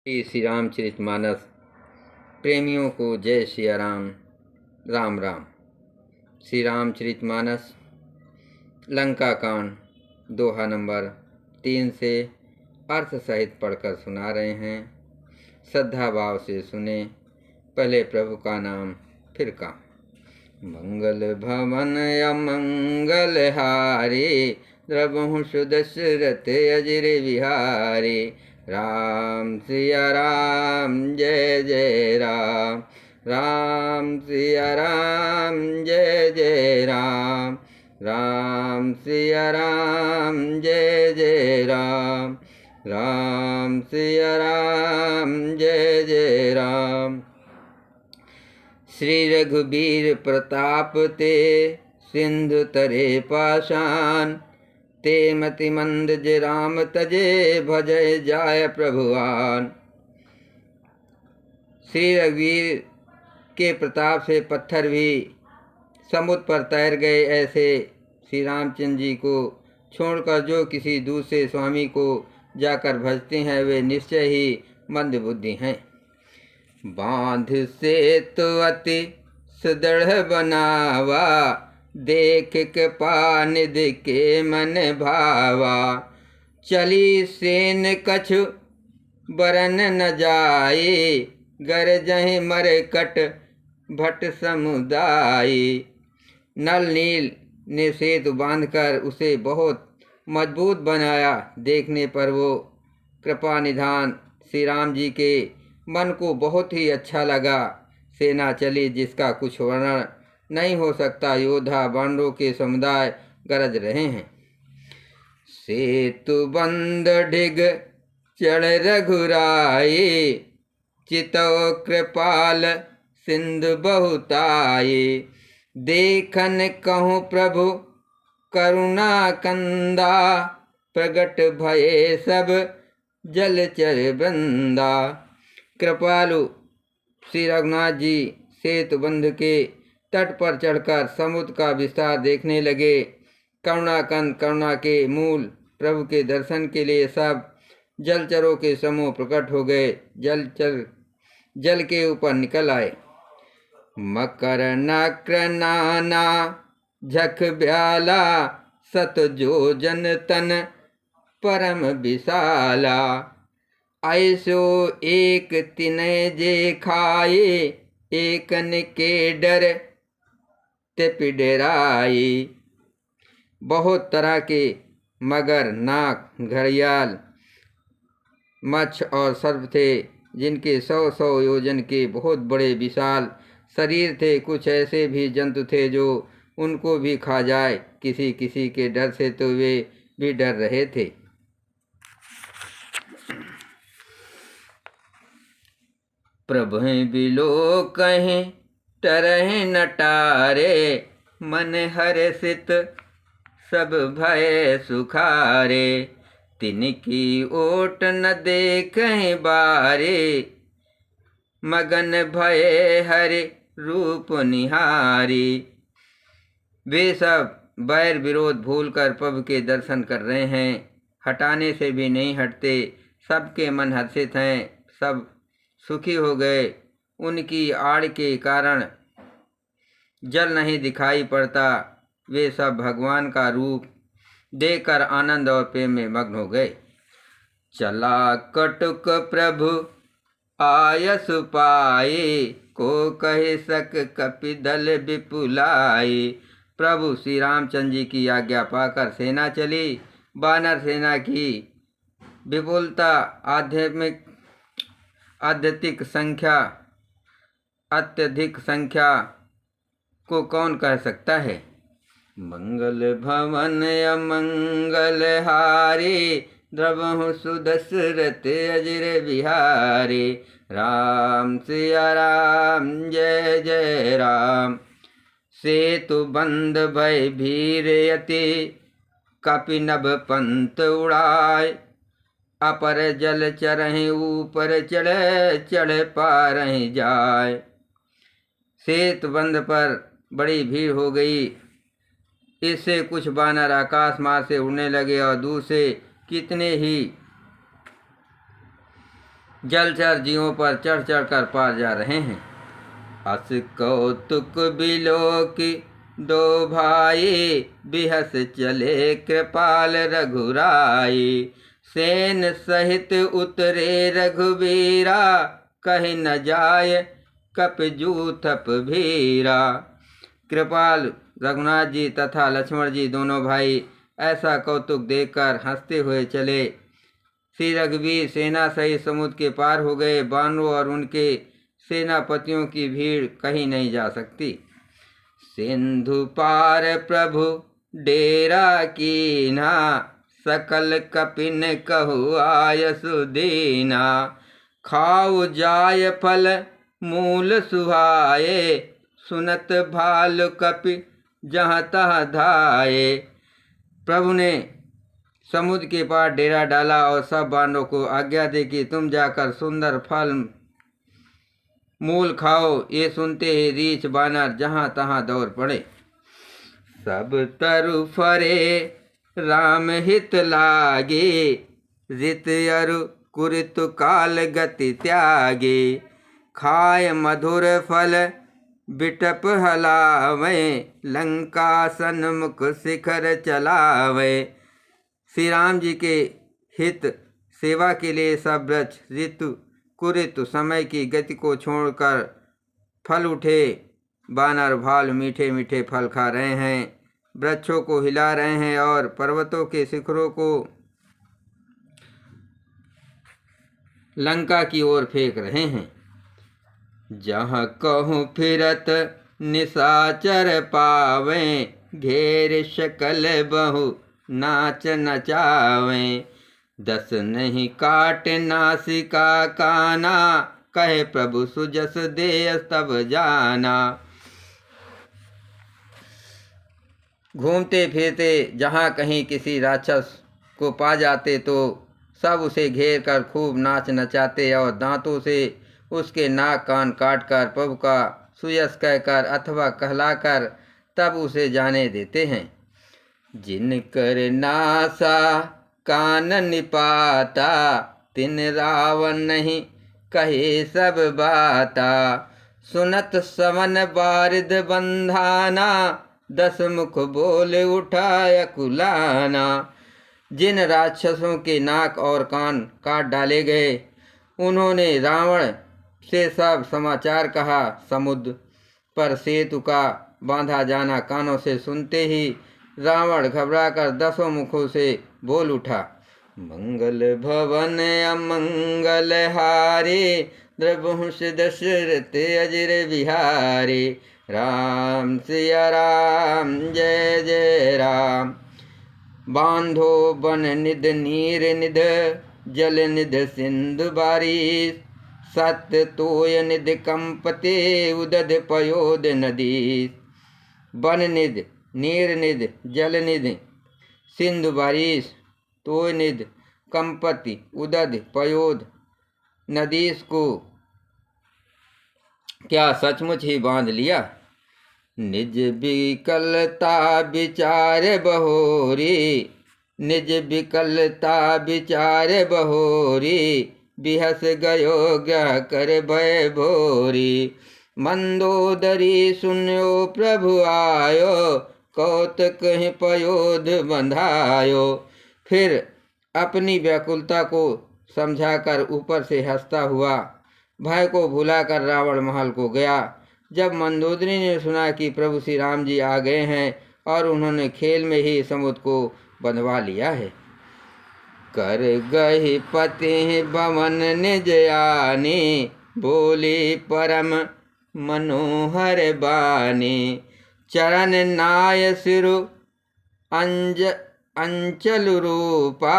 श्री श्री रामचरितमानस प्रेमियों को जय सिया राम। राम राम। श्री रामचरितमानस लंका कांड दोहा नंबर 3 से अर्थ सहित पढ़कर सुना रहे हैं। श्रद्धा भाव से सुने। पहले प्रभु का नाम फिर का। मंगल भवन अमंगल हारे, द्रवहु सुदशरथ अजिर विहारे। राम सिया राम जय जय राम, राम सिया राम जय जय राम, राम सिया राम जय जय राम, राम सिया राम जय जय राम। श्री रघुबीर प्रताप ते, सिंधु तरे पाषाण। ते मति मंद जे राम तजे, भजय जाय प्रभुआन। श्री रघुवीर के प्रताप से पत्थर भी समुद्र पर तैर गए। ऐसे श्री रामचंद्र जी को छोड़कर जो किसी दूसरे स्वामी को जाकर भजते हैं, वे निश्चय ही मंद बुद्धि हैं। बांध से तो अति सुदृढ़ बनावा, देख के पानिधि के मन भावा। चली सेन कछु बरन न जाए, गरजहि मरकट भट समुदाय। नल नील ने सेतु बांधकर उसे बहुत मजबूत बनाया। देखने पर वो कृपा निधान श्री राम जी के मन को बहुत ही अच्छा लगा। सेना चली जिसका कुछ वर्णन नहीं हो सकता। योद्धा बांडों के समुदाय गरज रहे हैं। सेतु बंद ढिग चढ़ रघुराई, चितौ कृपाल सिंधु बहुताई। देखन कहूँ प्रभु करुणा कंदा, प्रगट भये सब जलचर बंदा। कृपालु श्री रघुनाथ जी सेतु बंध के तट पर चढ़कर समुद्र का विस्तार देखने लगे। करुणाकंद करुणा के मूल प्रभु के दर्शन के लिए सब जलचरों के समूह प्रकट हो गए। जलचर जल के ऊपर निकल आए। मकर नक्र नाना झक ब्याला, सत जोजन तन परम विशाला। ऐसो एक तिनय जे खाए, एकन के डर ते पिडराई। बहुत तरह के मगर, नाग, घड़ियाल, मच्छ और सर्प थे, जिनके 100-100 योजन के बहुत बड़े विशाल शरीर थे। कुछ ऐसे भी जंतु थे जो उनको भी खा जाए। किसी किसी के डर से तो वे भी डर रहे थे। प्रभु बिलो कहें टरह नटारे, मन हर्षित सब भय सुखारे। तिनकी ओट न देखें बारे, मगन भय हरि रूप निहारी। वे सब बैर विरोध भूलकर प्रभु के दर्शन कर रहे हैं। हटाने से भी नहीं हटते। सबके मन हर्षित हैं। सब सुखी हो गए। उनकी आड़ के कारण जल नहीं दिखाई पड़ता। वे सब भगवान का रूप देखकर आनंद और प्रेम में मग्न हो गए। चला कटुक प्रभु आयस पाए, को कहे सक कपिदल विपुलाए। प्रभु श्री रामचंद्र जी की आज्ञा पाकर सेना चली। वानर सेना की विपुलता, अत्यधिक संख्या को कौन कह सकता है। मंगल भवन अमंगल हारे, द्रवहु सुदशरथ अजिर विहारे। राम सिया राम जय जय राम। सेतु बंद भय भीर यति, कपिनभ पंत उड़ाय। अपर जल चरहि ऊपर चढ़े, चढ़ पारहि जाय। सेतु बंध पर बड़ी भीड़ हो गई। इससे कुछ बानर आकाश मार्ग से उड़ने लगे और दूर से कितने ही जलचर जीवों पर चढ़ चढ़ कर पार जा रहे हैं। अस कौतुक बिलोकी दो भाई, बिहस चले कृपाल रघुराई। सेन सहित उतरे रघुबीरा, कहीं न जाय कपिजूथप भीरा। कृपाल रघुनाथ जी तथा लक्ष्मण जी दोनों भाई ऐसा कौतुक देखकर हंसते हुए चले। श्री रघुवीर सेना सहित समुद्र के पार हो गए। बानरों और उनके सेनापतियों की भीड़ कहीं नहीं जा सकती। सिंधु पार प्रभु डेरा कीन्हा, सकल कपिन कहु आयसु दीना। खाऊ जाय फल मूल सुहाए, सुनत भालु कपि जहाँ तहाँ धाये। प्रभु ने समुद्र के पार डेरा डाला और सब बानरों को आज्ञा दी कि तुम जाकर सुंदर फल मूल खाओ। ये सुनते ही रीछ बानर जहाँ तहाँ दौड़ पड़े। सब तरु फरे राम हित लागे, रित अरु कुरितु काल गति त्यागे। खाय मधुर फल बिटप हलावे, लंका सन्मुख शिखर चलावे। श्री राम जी के हित सेवा के लिए सब वृक्ष ऋतु कुऋतु समय की गति को छोड़कर फल उठे। बानर भाल मीठे मीठे फल खा रहे हैं, वृक्षों को हिला रहे हैं और पर्वतों के शिखरों को लंका की ओर फेंक रहे हैं। जहाँ कहूँ फिरत निशाचर पावे, घेर शकल बहु नाच नचावे। दस नहीं काट नासिका काना, कहे प्रभु सुजस देय तब जाना। घूमते फिरते जहाँ कहीं किसी राक्षस को पा जाते तो सब उसे घेर कर खूब नाच नचाते और दांतों से उसके नाक कान काट कर प्रभु का सुयस कहकर अथवा कहलाकर तब उसे जाने देते हैं। जिनकर नासा कान निपाता, तिन रावण नहीं कहे सब बाता। सुनत समन बारिद बंधाना, दस मुख बोल उठाय कुलाना। जिन राक्षसों के नाक और कान काट डाले गए उन्होंने रावण से सब समाचार कहा। समुद्र पर सेतु का बांधा जाना कानों से सुनते ही रावण घबराकर दसों मुखों से बोल उठा। मंगल भवन अमंगल हारे, द्रवहुष दशरथ अजर बिहारी। राम सिया राम जय जय राम। बांधो बन निध नीर निध, जल निध सिंधु बारिश। सत्य तोय निध कंपते, उदध पयोध नदी। बन निध नीर निध जल निध सिंधु बारिश, तोय निध कंपति उदध पयोध नदीस को क्या सचमुच ही बांध लिया। निज विकलता विचार बहोरी, निज विकलता विचार बहोरी। बिहस गयो ग्रह कर भय भोरी। मंदोदरी सुन्यो प्रभु आयो, कौतक पयोध बंधायो। फिर अपनी व्याकुलता को समझाकर ऊपर से हंसता हुआ भय को भुलाकर रावण महल को गया। जब मंदोदरी ने सुना कि प्रभु श्री राम जी आ गए हैं और उन्होंने खेल में ही समुद्र को बंधवा लिया है। कर गही पति भवन निज आनी, बोली परम मनोहर बानी। चरण नाय सिरु अंचल रूपा,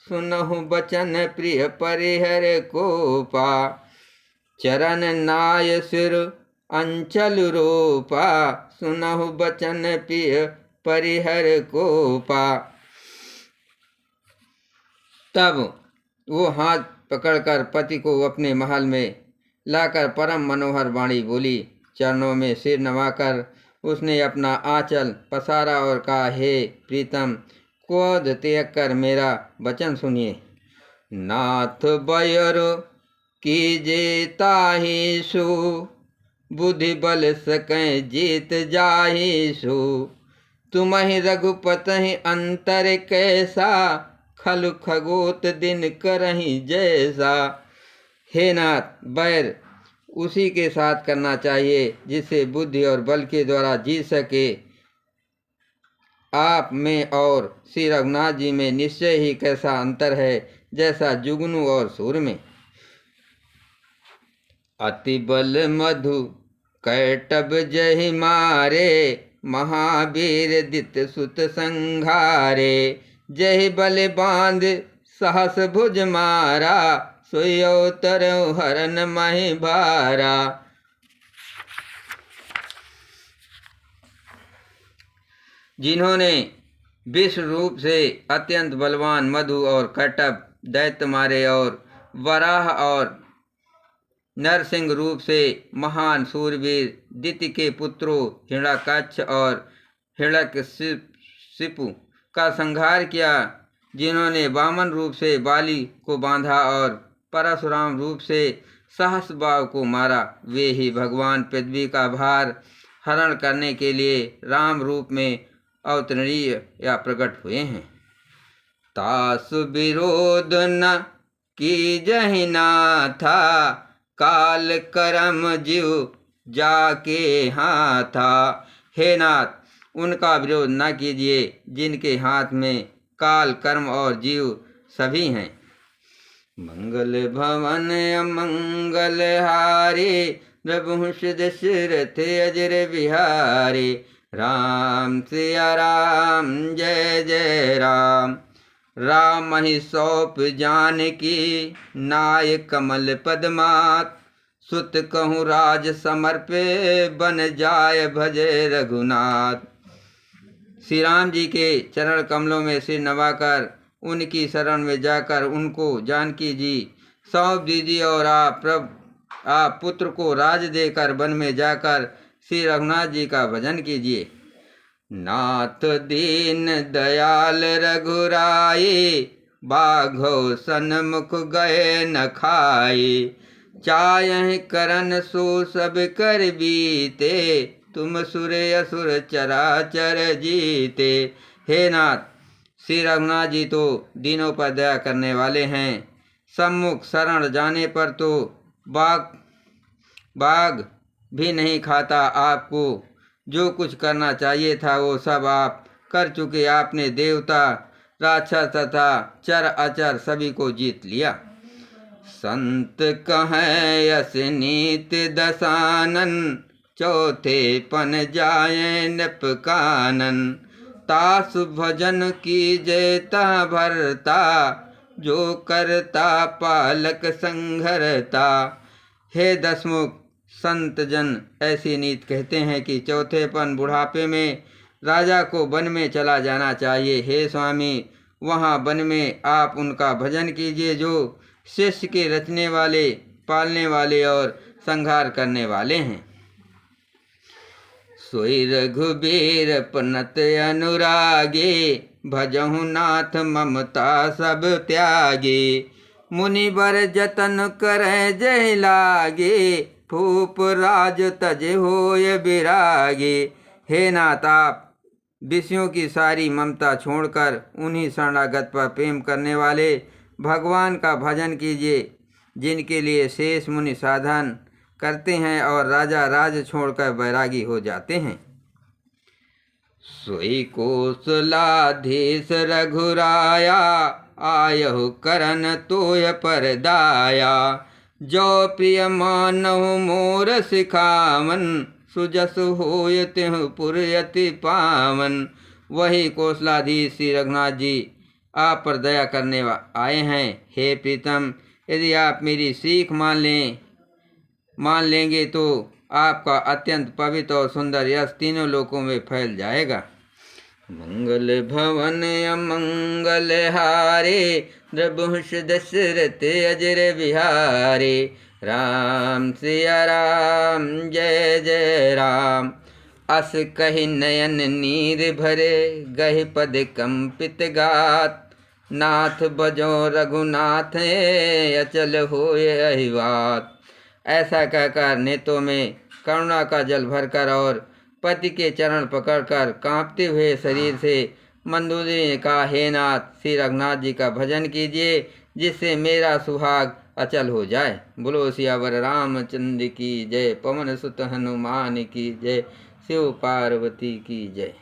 सुनहु बचन प्रिय परिहर कोपा। चरण नाय सिर अंचल रूपा, सुनहु बचन प्रिय परिहर कोपा। तब वो हाथ पकड़कर पति को अपने महल में लाकर परम मनोहर वाणी बोली। चरणों में सिर नवाकर उसने अपना आंचल पसारा और कहा, हे प्रीतम, क्रोध त्याग कर मेरा वचन सुनिए। नाथ बयरो कीजे ताहि सो, बुद्धि बल सकै जीत जाहि सो। तुम्हि रघुपति अंतर कैसा, खल खगोत दिन करहि जैसा। हे नाथ, बैर उसी के साथ करना चाहिए जिसे बुद्धि और बल के द्वारा जीत सके। आप में और श्री रघुनाथ जी में निश्चय ही कैसा अंतर है, जैसा जुगनू और सूर में। अति बल मधु कैटब जहि मारे, महावीर दित सुत संघारे। जहि बल बांध सहस भुज मारा, सोई अवतर हरन महि भारा। जिन्होंने विश्व रूप से अत्यंत बलवान मधु और कटब दैत्य मारे, और वराह और नरसिंह रूप से महान सूरवीर दिति के पुत्रों हिरण्याकक्ष और हिरण्यकशिपु का संहार किया। जिन्होंने वामन रूप से बाली को बांधा और परशुराम रूप से सहस्रबाहु को मारा, वे ही भगवान पृथ्वी का भार हरण करने के लिए राम रूप में अवतरणीय या प्रकट हुए हैं। तासु विरोध न कीजहि नाथा, काल करम जीव जाके हाथा। हे नाथ, उनका विरोध न कीजिए जिनके हाथ में काल कर्म और जीव सभी हैं। मंगल भवन अमंगल हारे, प्रभुष दशरथ अजर बिहारी। राम सिया राम जय जय राम, राम ही सौंप जानकी नाय कमल पदमात। सुत कहूँ राज समर्पे, बन जाय भजे रघुनाथ। श्री राम जी के चरण कमलों में सिर नवाकर उनकी शरण में जाकर उनको जानकी जी सौंप दीजिए, और आप पुत्र को राज देकर वन में जाकर श्री रघुनाथ जी का भजन कीजिए। नाथ दीन दयाल रघुराई, बाघो सन्मुख गए न खाई। चाहे करन सो सब कर बीते, तुम सुर असुर चराचर जीते। हे नाथ, श्री रघुनाथ जी तो दीनों पर दया करने वाले हैं। सम्मुख शरण जाने पर तो बाघ भी नहीं खाता। आपको जो कुछ करना चाहिए था वो सब आप कर चुके। आपने देवता, राक्षस तथा चर अचर सभी को जीत लिया। संत कहें यस नीत दसानन, चौथे पन जाए नप कानन। तासु भजन की जयता भरता, जो करता पालक संघरता। हे दसमुख, संत जन ऐसी नीति कहते हैं कि चौथेपन बुढ़ापे में राजा को वन में चला जाना चाहिए। हे स्वामी, वहाँ वन में आप उनका भजन कीजिए जो शिष्य के रचने वाले, पालने वाले और संहार करने वाले हैं। सोई रघुबीर पनत अनुरागे, भजहु नाथ ममता सब त्यागे। मुनि बर जतन करे जय लागे, फूप राज तज होय विरागे। हे नाथ, आप विषयों की सारी ममता छोड़कर उन्हीं शरणागत पर प्रेम करने वाले भगवान का भजन कीजिए, जिनके लिए शेष मुनि साधन करते हैं और राजा राज छोड़कर बैरागी हो जाते हैं। सोई कौशलाधीश रघुराया, आयहु करन तोय पर दाया। जो प्रिय मानहु मोर सिखावन, सुजस होय तिहु पुरयति पावन। वही कौशलाधीश श्री रघुनाथ जी आप पर दया करने आए हैं। हे प्रीतम, यदि आप मेरी सीख मान लेंगे तो आपका अत्यंत पवित्र और सुंदर यश तीनों लोकों में फैल जाएगा। मंगल भवन अमंगल हारे, प्रभुष दशरथ अजर बिहारे। राम सिया राम जय जय राम, अस कहि नयन नीर भरे, गहि पद कंपित गात। नाथ बजो रघुनाथ अचल होए अहिवात। ऐसा कहकर नेत्रों में करुणा का जल भरकर और पति के चरण पकड़कर कांपते हुए शरीर से मंदोदरी ने कहा, हे नाथ, श्री रघुनाथ जी का भजन कीजिए जिससे मेरा सुहाग अचल हो जाए। बोलो सियावर रामचंद्र की जय, पवन सुत हनुमान की जय, शिव पार्वती की जय।